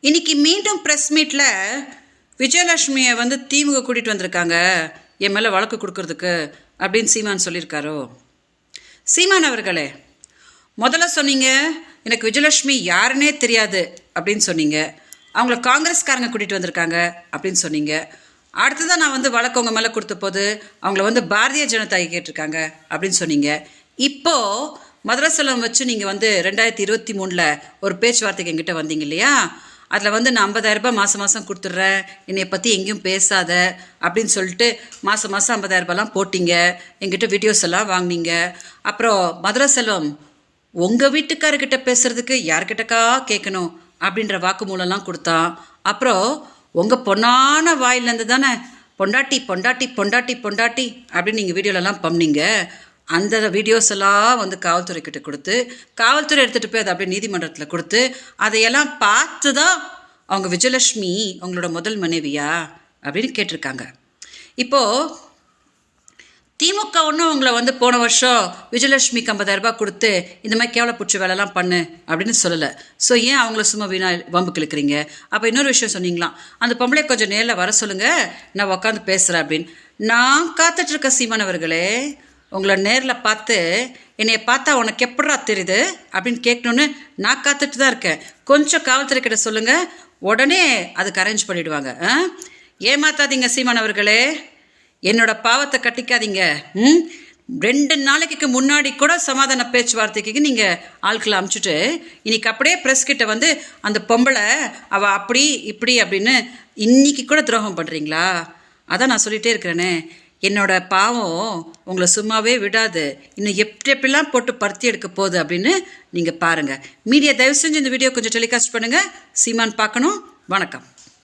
இன்னைக்கு மீண்டும் ப்ரெஸ் மீட்டில் விஜயலட்சுமியை வந்து திமுக கூட்டிகிட்டு வந்திருக்காங்க என் மேலே வழக்கு கொடுக்கறதுக்கு அப்படின்னு சீமான் சொல்லியிருக்காரோ? சீமான் அவர்களே, முதல்ல சொன்னீங்க எனக்கு விஜயலட்சுமி யாருன்னே தெரியாது அப்படின்னு சொன்னீங்க. அவங்கள காங்கிரஸ்காரங்க கூட்டிகிட்டு வந்திருக்காங்க அப்படின்னு சொன்னீங்க. அடுத்ததான் நான் வந்து வழக்கு உங்கள் மேலே கொடுத்த போது அவங்கள வந்து பாரதிய ஜனதா கேட்டிருக்காங்க அப்படின்னு சொன்னீங்க. இப்போது மதுரசலம் வச்சு நீங்கள் வந்து 2023 ஒரு பேச்சுவார்த்தைக்கு எங்கிட்ட வந்தீங்க இல்லையா? அதில் வந்து நான் 50,000 ரூபாய் மாதம் கொடுத்துட்றேன், என்னை பற்றி எங்கேயும் பேசாத அப்படின்னு சொல்லிட்டு மாதம் 50,000 ரூபாய்லாம் போட்டிங்க. எங்கிட்ட வீடியோஸ் எல்லாம் வாங்கினீங்க. அப்புறம் மதுரசெல்வம் உங்கள் வீட்டுக்காரர்கிட்ட பேசுகிறதுக்கு யார்கிட்டக்கா கேட்கணும் அப்படின்ற வாக்குமூலம்லாம் கொடுத்தான். அப்புறம் உங்கள் பொண்ணான வாயிலேருந்து தானே பொண்டாட்டி பொண்டாட்டி பொண்டாட்டி பொண்டாட்டி அப்படின்னு நீங்கள் வீடியோலலாம் பண்ணிங்க. அந்த வீடியோஸ் எல்லாம் வந்து காவல்துறைக்கிட்ட கொடுத்து காவல்துறை எடுத்துகிட்டு போய் அதை அப்படியே நீதிமன்றத்தில் கொடுத்து அதையெல்லாம் பார்த்து தான் அவங்க விஜயலட்சுமி அவங்களோட முதல் மனைவியா அப்படின்னு கேட்டிருக்காங்க. இப்போது திமுக ஒன்றும் உங்களை வந்து போன வருஷம் விஜயலட்சுமிக்கு 50,000 ரூபாய் கொடுத்து இந்த மாதிரி கேவலப்புற்ற வேலைலாம் பண்ணு அப்படின்னு சொல்லலை. ஸோ ஏன் அவங்கள சும்மா வீணா வம்புக்கு இழுக்கிறீங்க? அப்போ இன்னொரு விஷயம் சொன்னீங்களாம், அந்த பொம்பளை கொஞ்சம் நேரில் வர சொல்லுங்கள், நான் உட்காந்து பேசுகிறேன் அப்படின்னு. நான் காத்துட்ருக்க சீமானவர்களே, உங்களை நேரில் பார்த்து என்னைய பார்த்தா உனக்கு எப்படா தெரியுது அப்படின்னு கேட்கணுன்னு நான் காத்துட்டு தான் இருக்கேன். கொஞ்சம் காவல்துறைக்கிட்ட சொல்லுங்கள், உடனே அதுக்கு அரேஞ்ச் பண்ணிவிடுவாங்க. ஏமாத்தாதீங்க சீமானவர்களே, என்னோட பாவத்தை கட்டிக்காதீங்க. 2 நாளைக்கு முன்னாடி கூட சமாதான பேச்சுவார்த்தைக்கு நீங்கள் ஆட்களை அமுச்சுட்டு இன்னைக்கு அப்படியே ப்ரெஸ் கிட்ட வந்து அந்த பொம்பளை அவள் அப்படி இப்படி அப்படின்னு இன்னைக்கு கூட துரோகம் பண்ணுறீங்களா? அதான் நான் சொல்லிகிட்டே இருக்கிறேனே, என்னோட பாவம் உங்களை சும்மாவே விடாது. இன்னும் எப்படிலாம் போட்டு பருத்தி எடுக்க போகுது அப்படின்னு நீங்கள் பாருங்கள். மீடியா தயவு செஞ்சு இந்த வீடியோ கொஞ்சம் டெலிகாஸ்ட் பண்ணுங்கள். சீமான் பார்க்கணும். வணக்கம்.